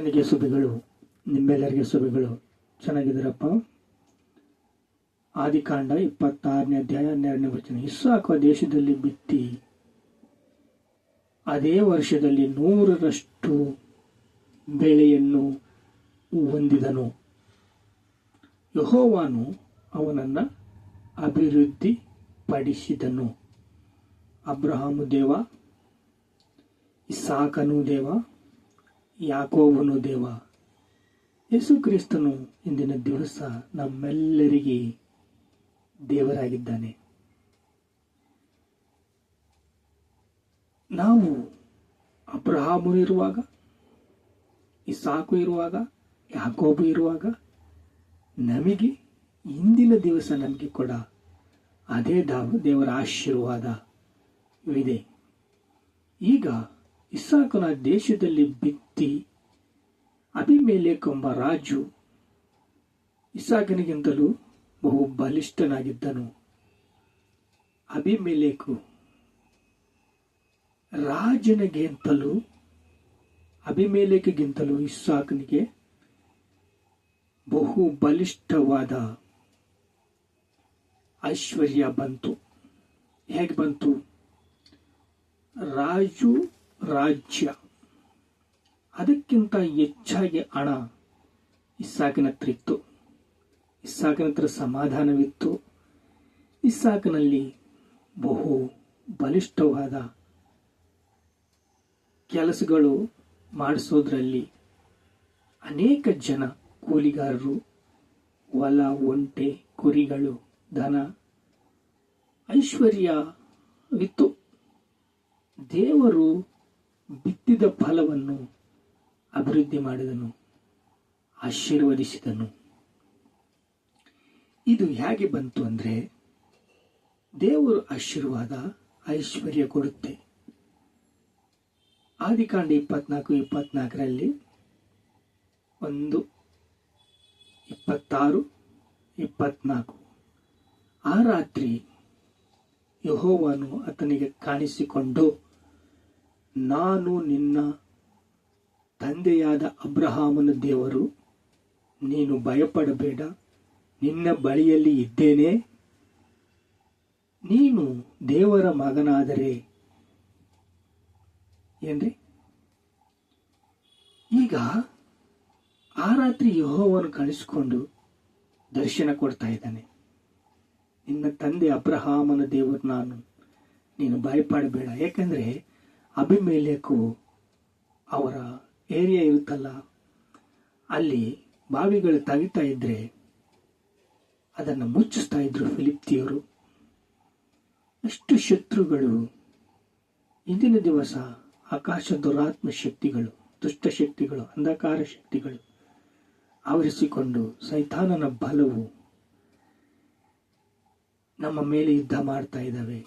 ನನಗೆ ಸುಬಿಗಳು, ನಿಮ್ಮೆಲ್ಲರಿಗೆ ಸುಬಿಗಳು. ಚೆನ್ನಾಗಿದ್ದೀರಪ್ಪ? ಆದಿಕಾಂಡ 26ನೇ ಅಧ್ಯಾಯ 12ನೇ ವಚನ. ಇಸ್ಸಾಕ ದೇಶದಲ್ಲಿ ಬಿತ್ತಿ ಅದೇ ವರ್ಷದಲ್ಲಿ 100ರಷ್ಟು ಬೆಳೆಯನ್ನು ಹೊಂದಿದನು. ಯೆಹೋವನು ಅವನನ್ನು ಅಭಿವೃದ್ಧಿ ಪಡಿಸಿದನು. ಅಬ್ರಹಾಮು ದೇವ, ಇಸಾಕನು ದೇವ, ಯಾಕೋಬನು ದೇವ. ಯೇಸು ಕ್ರಿಸ್ತನು ಇಂದಿನ ದಿವಸ ನಮ್ಮೆಲ್ಲರಿಗೆ ದೇವರಾಗಿದ್ದಾನೆ. ನಾವು ಅಬ್ರಹಾಮು ಇರುವಾಗ, ಇಸಾಕು ಇರುವಾಗ, ಯಾಕೋಬು ಇರುವಾಗ ನಮಗೆ ಇಂದಿನ ದಿವಸ ನಮಗೆ ಕೂಡ ಅದೇ ದೇವರ ಆಶೀರ್ವಾದವಿದೆ. ಈಗ ಇಸಾಕನ ದೇಶದಲ್ಲಿ ಬಿತ್ತಿ ಅಬೀಮೆಲೆಕೆಂಬ ರಾಜು ಇಸಾಕನಿಗಿಂತಲೂ ಬಹು ಬಲಿಷ್ಠನಾಗಿದ್ದನು. ಅಬೀಮೆಲೆಕು ಅಬೀಮೆಲೆಕಿಗಿಂತಲೂ ಇಸಾಕನಿಗೆ ಬಹು ಬಲಿಷ್ಠವಾದ ಐಶ್ವರ್ಯ ಬಂತು. ಹೇಗೆ ಬಂತು? ರಾಜ್ಯ ಅದಕ್ಕಿಂತ ಹೆಚ್ಚಾಗಿ ಹಣ ಇಸಾಕನ ಹತ್ರ ಇತ್ತು. ಇಸಾಕನ ಹತ್ರ ಸಮಾಧಾನವಿತ್ತು. ಇಸಾಕನಲ್ಲಿ ಬಹು ಬಲಿಷ್ಠವಾದ ಕೆಲಸಗಳು ಮಾಡಿಸೋದ್ರಲ್ಲಿ ಅನೇಕ ಜನ ಕೂಲಿಗಾರರು, ಹೊಲ, ಒಂಟೆ, ಕುರಿಗಳು, ಧನ, ಐಶ್ವರ್ಯವಿತ್ತು. ದೇವರು ಬಿತ್ತಿದ ಫಲವನ್ನು ಅಭಿವೃದ್ಧಿ ಮಾಡಿದನು, ಆಶೀರ್ವದಿಸಿದನು. ಇದು ಹೇಗೆ ಬಂತು ಅಂದರೆ, ದೇವರು ಆಶೀರ್ವಾದ ಐಶ್ವರ್ಯ ಕೊಡುತ್ತೆ. ಆದಿಕಾಂಡ 24:24 1, 26, 24. ಆ ರಾತ್ರಿ ಯೆಹೋವನು ಆತನಿಗೆ ಕಾಣಿಸಿಕೊಂಡು, ನಾನು ನಿನ್ನ ತಂದೆಯಾದ ಅಬ್ರಹಾಮನ ದೇವರು, ನೀನು ಭಯಪಡಬೇಡ, ನಿನ್ನ ಬಳಿಯಲ್ಲಿ ಇದ್ದೇನೆ, ನೀನು ದೇವರ ಮಗನಾದರೆ ಏನ್ರಿ. ಈಗ ಆ ರಾತ್ರಿ ಯೆಹೋವನು ಕಾಣಿಸಿಕೊಂಡು ದರ್ಶನ ಕೊಡ್ತಾ ಇದ್ದಾನೆ. ನಿನ್ನ ತಂದೆ ಅಬ್ರಹಾಮನ ದೇವರು ನಾನು, ನೀನು ಭಯಪಡಬೇಡ. ಯಾಕಂದ್ರೆ ಅಬೀಮೆಲೆಕು ಅವರ ಏರಿಯಾ ಇರುತ್ತಲ್ಲ, ಅಲ್ಲಿ ಬಾವಿಗಳು ತೆಗಿತಾ ಇದ್ರೆ ಅದನ್ನು ಮುಚ್ಚಿಸ್ತಾ ಇದ್ರು ಫಿಲಿಪ್ತಿಯರು. ಅಷ್ಟು ಶತ್ರುಗಳು. ಇಂದಿನ ದಿವಸ ಆಕಾಶ ದುರಾತ್ಮ ಶಕ್ತಿಗಳು, ದುಷ್ಟಶಕ್ತಿಗಳು, ಅಂಧಕಾರ ಶಕ್ತಿಗಳು ಆವರಿಸಿಕೊಂಡು ಸೈತಾನನ ಬಲವು ನಮ್ಮ ಮೇಲೆ ಯುದ್ಧ ಮಾಡ್ತಾ ಇದ್ದಾವೆ.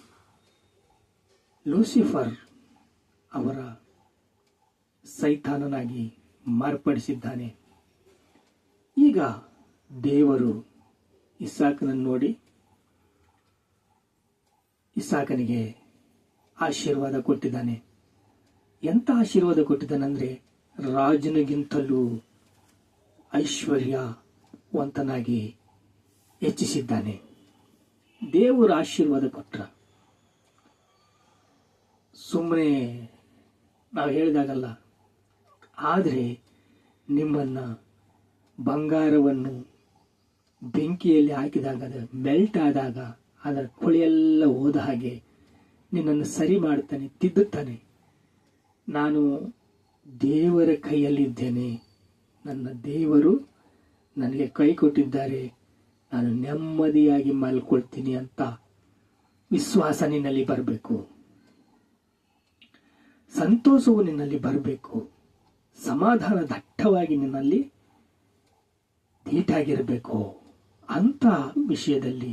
ಲೂಸಿಫರ್ ಅವರ ಸೈತಾನನಾಗಿ ಮಾರ್ಪಡಿಸಿದ್ದಾನೆ. ಈಗ ದೇವರು ಇಸಾಕನನ್ನು ನೋಡಿ ಇಸಾಕನಿಗೆ ಆಶೀರ್ವಾದ ಕೊಟ್ಟಿದ್ದಾನೆ. ಎಂಥ ಆಶೀರ್ವಾದ ಕೊಟ್ಟಿದ್ದಾನಂದ್ರೆ, ರಾಜನಿಗಿಂತಲೂ ಐಶ್ವರ್ಯವಂತನಾಗಿ ಹೆಚ್ಚಿಸಿದ್ದಾನೆ. ದೇವರು ಆಶೀರ್ವಾದ ಕೊಟ್ರ. ಸುಮ್ಮನೆ ನಾವು ಹೇಳಿದಾಗಲ್ಲ. ಆದರೆ ನಿಮ್ಮನ್ನ ಬಂಗಾರವನ್ನು ಬೆಂಕಿಯಲ್ಲಿ ಹಾಕಿದಾಗ, ಅದು ಮೆಲ್ಟ್ ಆದಾಗ ಅದರ ಕೊಳೆಯೆಲ್ಲ ಹೋದ ಹಾಗೆ ನಿನ್ನನ್ನು ಸರಿ ಮಾಡ್ತಾನೆ, ತಿದ್ದುತ್ತಾನೆ. ನಾನು ದೇವರ ಕೈಯಲ್ಲಿದ್ದೇನೆ, ನನ್ನ ದೇವರು ನನಗೆ ಕೈ ಕೊಟ್ಟಿದ್ದಾರೆ, ನಾನು ನೆಮ್ಮದಿಯಾಗಿ ಮಲ್ಕೊಳ್ತೀನಿ ಅಂತ ವಿಶ್ವಾಸ ನಿನ್ನಲ್ಲಿ ಬರಬೇಕು. ಸಂತೋಷವು ನಿನ್ನಲ್ಲಿ ಬರಬೇಕು. ಸಮಾಧಾನ ದಟ್ಟವಾಗಿ ನಿನ್ನಲ್ಲಿ ದೀಟಾಗಿರಬೇಕು. ಅಂತ ವಿಷಯದಲ್ಲಿ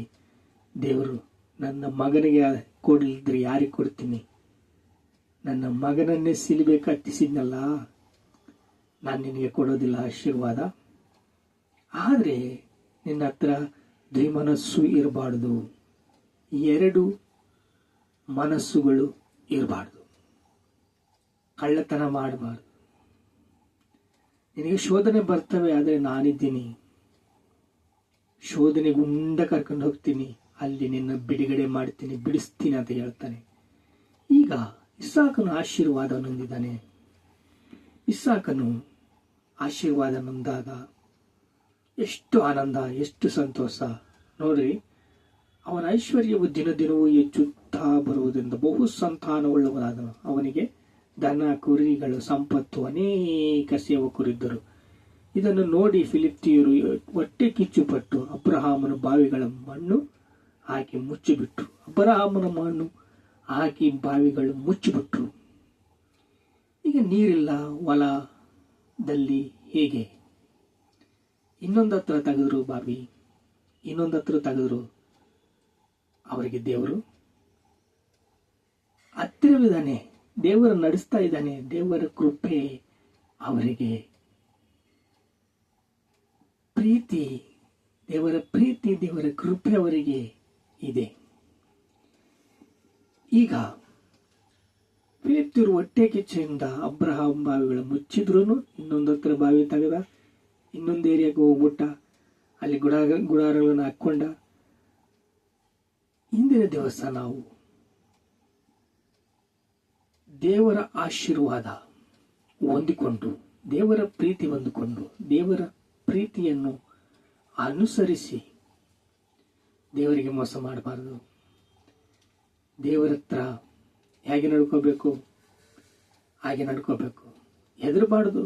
ದೇವರು, ನನ್ನ ಮಗನಿಗೆ ಕೊಡಲಿದ್ರೆ ಯಾರಿಗೆ ಕೊಡ್ತೀನಿ? ನನ್ನ ಮಗನನ್ನೇ ಸಿಲಿಬೆ ಕತ್ತಿಸಿದ್ನಲ್ಲ, ನಾನು ನಿನಗೆ ಕೊಡೋದಿಲ್ಲ ಆಶೀರ್ವಾದ. ಆದರೆ ನಿನ್ನ ಹತ್ರ ದ್ವಿಮನಸ್ಸು ಇರಬಾರ್ದು, ಎರಡು ಮನಸ್ಸುಗಳು ಇರಬಾರ್ದು, ಕಳ್ಳತನ ಮಾಡಬಾರ್ದು. ನಿನಗೆ ಶೋಧನೆ ಬರ್ತವೆ, ಆದರೆ ನಾನಿದ್ದೀನಿ. ಶೋಧನೆಗೆ ಉಂಡ ಕರ್ಕೊಂಡು ಹೋಗ್ತೀನಿ, ಅಲ್ಲಿ ನಿನ್ನ ಬಿಡುಗಡೆ ಮಾಡ್ತೀನಿ, ಬಿಡಿಸ್ತೀನಿ ಅಂತ ಹೇಳ್ತಾನೆ. ಈಗ ಇಸಾಕನು ಆಶೀರ್ವಾದ ಹೊಂದಿದ್ದಾನೆ. ಇಸಾಕನು ಆಶೀರ್ವಾದ ಹೊಂದಾಗ ಎಷ್ಟು ಆನಂದ, ಎಷ್ಟು ಸಂತೋಷ ನೋಡ್ರಿ. ಅವನ ಐಶ್ವರ್ಯವು ದಿನ ದಿನವೂ ಹೆಚ್ಚುತ್ತಾ ಬರುವುದರಿಂದ ಬಹು ಸಂತಾನವುಳ್ಳವನಾದನು. ಅವನಿಗೆ ದನ ಕುರಿಗಳು, ಸಂಪತ್ತು, ಅನೇಕ ಸೇವಕರಿದ್ದರು. ಇದನ್ನು ನೋಡಿ ಫಿಲಿಪ್ತಿಯರು ಹೊಟ್ಟೆ ಕಿಚ್ಚುಪಟ್ಟು ಅಬ್ರಹಾಮನ ಬಾವಿಗಳ ಮಣ್ಣು ಹಾಕಿ ಮುಚ್ಚಿಬಿಟ್ರು. ಅಬ್ರಹಾಮನ ಮಣ್ಣು ಹಾಕಿ ಬಾವಿಗಳು ಮುಚ್ಚಿಬಿಟ್ರು. ಈಗ ನೀರಿಲ್ಲ ಹೊಲದಲ್ಲಿ, ಹೇಗೆ? ಇನ್ನೊಂದು ಹತ್ರ ತೆಗೆದ್ರು ಬಾವಿ, ಇನ್ನೊಂದು ಹತ್ರ ತೆಗೆದ್ರು. ಅವರಿಗೆ ದೇವರು ಹತ್ತಿರವಿದ್ದಾನೆ, ದೇವರು ನಡೆಸ್ತಾ ಇದ್ದಾನೆ. ದೇವರ ಕೃಪೆ ಅವರಿಗೆ, ಪ್ರೀತಿ, ದೇವರ ಪ್ರೀತಿ, ದೇವರ ಕೃಪೆ ಅವರಿಗೆ ಇದೆ. ಈಗ ಫಿಲಿಪ್ತಿಯರು ಹೊಟ್ಟೆ ಕಿಚ್ಚೆಯಿಂದ ಅಬ್ರಹಾಂ ಬಾವಿಗಳು ಮುಚ್ಚಿದ್ರು. ಇನ್ನೊಂದು ಹತ್ರ ಬಾವಿ ತೆಗೆದ, ಇನ್ನೊಂದು ಏರಿಯಾಗೆ ಹೋಗ್ಬಿಟ್ಟ, ಅಲ್ಲಿ ಗುಡಾರಗಳನ್ನು ಹಾಕೊಂಡ. ಇಂದಿನ ದಿವಸ ನಾವು ದೇವರ ಆಶೀರ್ವಾದ ಹೊಂದಿಕೊಂಡು, ದೇವರ ಪ್ರೀತಿ ಹೊಂದಿಕೊಂಡು, ದೇವರ ಪ್ರೀತಿಯನ್ನು ಅನುಸರಿಸಿ ದೇವರಿಗೆ ಮೋಸ ಮಾಡಬಾರದು. ದೇವರ ಹತ್ರ ಹೇಗೆ ನಡ್ಕೋಬೇಕು ಹಾಗೆ ನಡ್ಕೋಬೇಕು. ಹೆದರಬಾರ್ದು.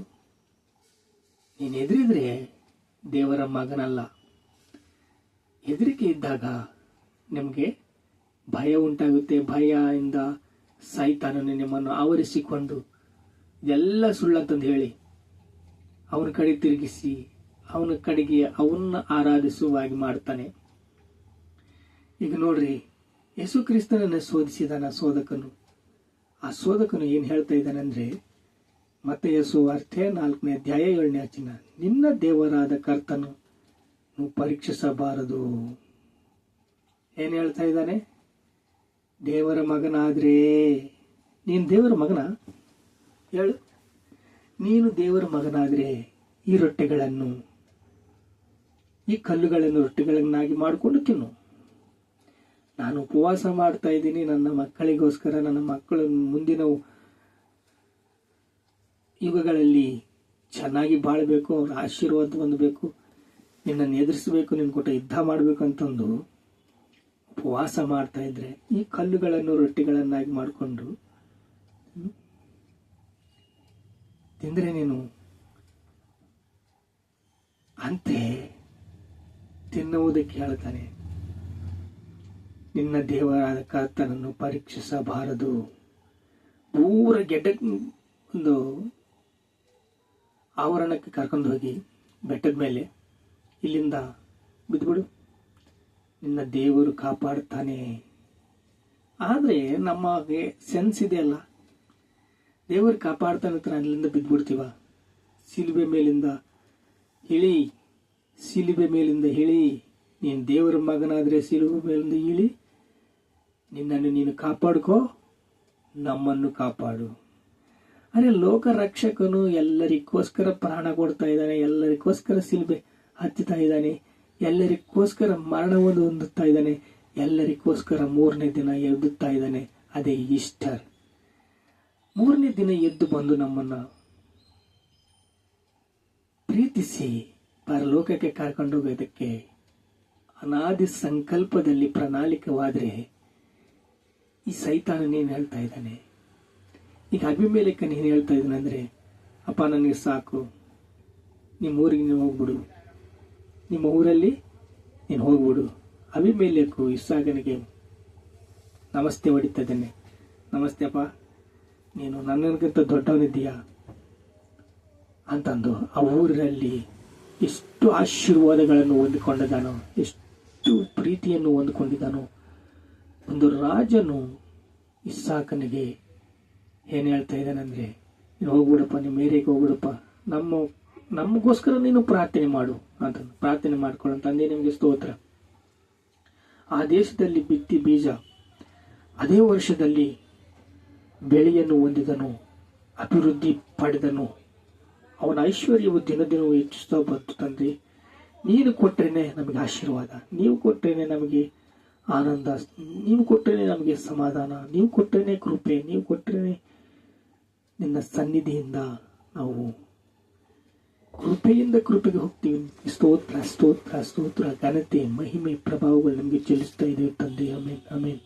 ನೀನು ಹೆದರಿದ್ರೆ ದೇವರ ಮಗನಲ್ಲ. ಹೆದರಿಕೆ ಇದ್ದಾಗ ನಿಮಗೆ ಭಯ ಉಂಟಾಗುತ್ತೆ. ಭಯದಿಂದ ಸೈತಾನನು ನಿಮ್ಮನ್ನು ಆವರಿಸಿಕೊಂಡು ಇದೆಲ್ಲ ಸುಳ್ಳಂತಂದು ಹೇಳಿ ಅವನ ಕಡೆ ತಿರುಗಿಸಿ ಅವನ ಕಡೆಗೆ ಅವನ್ನ ಆರಾಧಿಸುವಾಗಿ ಮಾಡ್ತಾನೆ. ಈಗ ನೋಡ್ರಿ, ಯೇಸು ಕ್ರಿಸ್ತನನ್ನು ಶೋಧಿಸಿದಾನ ಶೋಧಕನು. ಆ ಶೋಧಕನು ಏನು ಹೇಳ್ತಾ ಇದ್ದಾನಂದ್ರೆ, ಮತ್ತೆಯ ಸುವಾರ್ತೆ 4ನೇ ಅಧ್ಯಾಯ 7ನೇ ವಚನ, ನಿನ್ನ ದೇವರಾದ ಕರ್ತನು ನೀವು ಪರೀಕ್ಷಿಸಬಾರದು. ಏನು ಹೇಳ್ತಾ ಇದ್ದಾನೆ? ದೇವರ ಮಗನಾದ್ರೆ, ನೀನು ದೇವರ ಮಗನ? ಹೇಳು. ನೀನು ದೇವರ ಮಗನಾದ್ರೆ ಈ ರೊಟ್ಟೆಗಳನ್ನು, ಈ ಕಲ್ಲುಗಳನ್ನು ರೊಟ್ಟೆಗಳನ್ನಾಗಿ ಮಾಡಿಕೊಂಡು ತಿನ್ನು. ನಾನು ಉಪವಾಸ ಮಾಡ್ತಾ ಇದ್ದೀನಿ ನನ್ನ ಮಕ್ಕಳಿಗೋಸ್ಕರ. ನನ್ನ ಮಕ್ಕಳು ಮುಂದಿನ ಯುಗಗಳಲ್ಲಿ ಚೆನ್ನಾಗಿ ಬಾಳಬೇಕು, ಅವ್ರ ಆಶೀರ್ವಾದ ಹೊಂದಬೇಕು, ನಿನ್ನನ್ನು ಎದುರಿಸಬೇಕು, ನಿನ್ನ ಕೊಟ್ಟ ಯುದ್ಧ ಮಾಡಬೇಕು ಅಂತಂದು ಉಪವಾಸ ಮಾಡ್ತಾ ಇದ್ರೆ ಈ ಕಲ್ಲುಗಳನ್ನು ರೊಟ್ಟಿಗಳನ್ನಾಗಿ ಮಾಡಿಕೊಂಡು ತಿಂದ್ರೆ ನೀನು ಅಂತೆ ತಿನ್ನುವುದಕ್ಕೆ ಹೇಳ್ತಾನೆ. ನಿನ್ನ ದೇವರಾದ ಕರ್ತನನ್ನು ಪರೀಕ್ಷಿಸಬಾರದು. ಪೂರ ಒಂದು ಆವರಣಕ್ಕೆ ಕರ್ಕೊಂಡು ಹೋಗಿ ಬೆಟ್ಟದ ಮೇಲೆ ಇಲ್ಲಿಂದ ಬಿದ್ದುಬಿಡು, ನಿನ್ನ ದೇವರು ಕಾಪಾಡ್ತಾನೆ. ಆದರೆ ನಮಗೆ ಸೆನ್ಸ್ ಇದೆ ಅಲ್ಲ, ದೇವರು ಕಾಪಾಡ್ತಾನೆ ಅಂತ ಅಲ್ಲಿಂದ ಬಿದ್ದುಬಿಡ್ತೀವ. ಶಿಲುಬೆ ಮೇಲಿಂದ ಇಳಿ, ಶಿಲುಬೆ ಮೇಲಿಂದ ಇಳಿ. ನೀನು ದೇವರ ಮಗನಾದರೆ ಶಿಲುಬೆ ಮೇಲಿಂದ ಇಳಿ, ನಿನ್ನನ್ನು ನೀನು ಕಾಪಾಡ್ಕೋ, ನಮ್ಮನ್ನು ಕಾಪಾಡು. ಅರೆ, ಲೋಕ ರಕ್ಷಕನು ಎಲ್ಲರಿಗೋಸ್ಕರ ಪ್ರಾಣ ಕೊಡ್ತಾ ಇದ್ದಾನೆ, ಎಲ್ಲರಿಗೋಸ್ಕರ ಶಿಲುಬೆ ಹತ್ತುತ್ತಾ ಇದ್ದಾನೆ, ಎಲ್ಲರಿಗೋಸ್ಕರ ಮರಣವನ್ನು ಹೊಂದುತ್ತಾ ಇದ್ದಾನೆ, ಎಲ್ಲರಿಗೋಸ್ಕರ 3ನೇ ದಿನ ಎದ್ದುತ್ತಾ ಇದ್ದಾನೆ. ಅದೇ ಈಸ್ಟರ್. 3ನೇ ದಿನ ಎದ್ದು ಬಂದು ನಮ್ಮನ್ನ ಪ್ರೀತಿಸಿ ಪರಲೋಕಕ್ಕೆ ಕರ್ಕೊಂಡೋಗೋದಕ್ಕೆ ಅನಾದಿ ಸಂಕಲ್ಪದಲ್ಲಿ ಪ್ರಣಾಳಿಕವಾದ್ರೆ ಈ ಸೈತಾನನೇನು ಹೇಳ್ತಾ ಇದ್ದಾನೆ? ಈಗ ಅಭಿಮೇಲೆಕ್ಕನ ಏನು ಹೇಳ್ತಾ ಇದ್ದಾನೆ ಅಂದ್ರೆ, ಅಪ್ಪ ನನಗೆ ಸಾಕು, ನಿಮ್ಮ ಊರಿಗೆ ನೀವು ಹೋಗ್ಬಿಡು, ನಿಮ್ಮ ಊರಲ್ಲಿ ನೀನು ಹೋಗ್ಬಿಡು. ಅಭಿಮೇಲೆಕ್ಕು ಇಸಾಕನಿಗೆ ನಮಸ್ತೆ ಹೊಡಿತಾ ಇದ್ದಾನೆ. ನಮಸ್ತೆ ಅಪ್ಪ, ನೀನು ನನ್ನಗಿಂತ ದೊಡ್ಡವನಿದ್ದೀಯಾ ಅಂತಂದು ಆ ಊರಲ್ಲಿ ಎಷ್ಟು ಆಶೀರ್ವಾದಗಳನ್ನು ಹೊಂದಿಕೊಂಡಿದ್ದಾನೋ, ಎಷ್ಟು ಪ್ರೀತಿಯನ್ನು ಹೊಂದಿಕೊಂಡಿದ್ದಾನೋ. ಒಂದು ರಾಜನು ಇಸಾಕನಿಗೆ ಏನು ಹೇಳ್ತಾ ಇದ್ದಾನಂದ್ರೆ, ನೀನು ಹೋಗ್ಬಿಡಪ್ಪ, ನಿಮ್ಮ ಏರಿಯಾಗೆ ಹೋಗ್ಬಿಡಪ್ಪ, ನಮಗೋಸ್ಕರ ನೀನು ಪ್ರಾರ್ಥನೆ ಮಾಡು ಅಂತ. ಪ್ರಾರ್ಥನೆ ಮಾಡ್ಕೊಳ್ಳೋ ತಂದೆ ನಿಮಗೆ ಸ್ತೋತ್ರ. ಆ ದೇಶದಲ್ಲಿ ಬಿತ್ತಿ ಬೀಜ ಅದೇ ವರ್ಷದಲ್ಲಿ ಬೆಳೆಯನ್ನು ಹೊಂದಿದನು, ಅಭಿವೃದ್ಧಿ ಪಡೆದನು. ಅವನ ಐಶ್ವರ್ಯವು ದಿನ ದಿನವೂ ಹೆಚ್ಚಿಸ್ತಾ ಬಂತು ತಂದೆ. ನೀನು ಕೊಟ್ಟರೇನೆ ನಮಗೆ ಆಶೀರ್ವಾದ, ನೀವು ಕೊಟ್ಟರೇನೆ ನಮಗೆ ಆನಂದ, ನೀವು ಕೊಟ್ಟರೇನೆ ನಮಗೆ ಸಮಾಧಾನ, ನೀವು ಕೊಟ್ಟರೇನೆ ಕೃಪೆ, ನೀವು ಕೊಟ್ಟರೇನೆ ನಿನ್ನ ಸನ್ನಿಧಿಯಿಂದ ನಾವು ಕೃಪೆಯಿಂದ ಕೃಪೆಗೆ ಹೋಗ್ತೀವಿ. ಸ್ತೋತ್ರ ಸ್ತೋತ್ರ ಸ್ತೋತ್ರ, ಘನತೆ, ಮಹಿಮೆ, ಪ್ರಭಾವಗಳು ನಮಗೆ ಚೆಲ್ಲಿಸ್ತಾ ಇದ್ದೇವೆ ತಂದೆ. ಆಮೇನ್ ಆಮೇನ್.